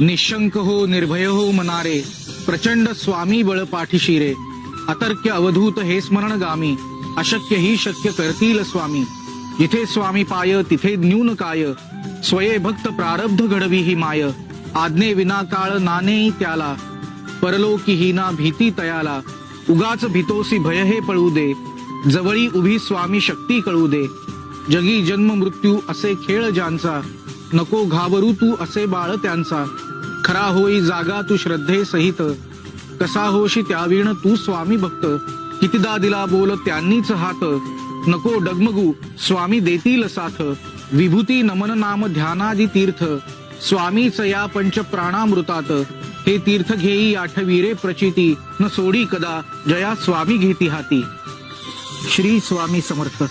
निशंक हो निर्भय हो मनारे, प्रचंड स्वामी बळ पाठीशी रे. अतर्क्य अवधूत हे स्मरणगामी, अशक्य ही शक्य करतील स्वामी. जिथे स्वामी पाय तिथे न्यून काय, स्वये भक्त प्रारब्ध घडवी ही माय. आज्ञे विनाकाळ नाने त्याला, परलोकी ही ना भीती तयाला. उगाच भीतोसी भय हे पळू दे, जवळी उभी स्वामी शक्ती कळू दे. जगी जन्म मृत्यू असे खेळ ज्यांचा, नको घाबरू तू असे बाळ त्यांचा. खरा होई जागा तू श्रद्धे सहित, कसा होशी त्याविण तू स्वामी भक्त. कितीदा दिला बोल त्यांनीच हात, नको डगमगू स्वामी देतील साथ. विभूती नमन नाम ध्यानादी तीर्थ, स्वामीच या पंच प्राणामृतात. हे तीर्थ घेई आठवी रे प्रचिती, न सोडी कदा जया स्वामी घेती हाती. श्री स्वामी समर्थ.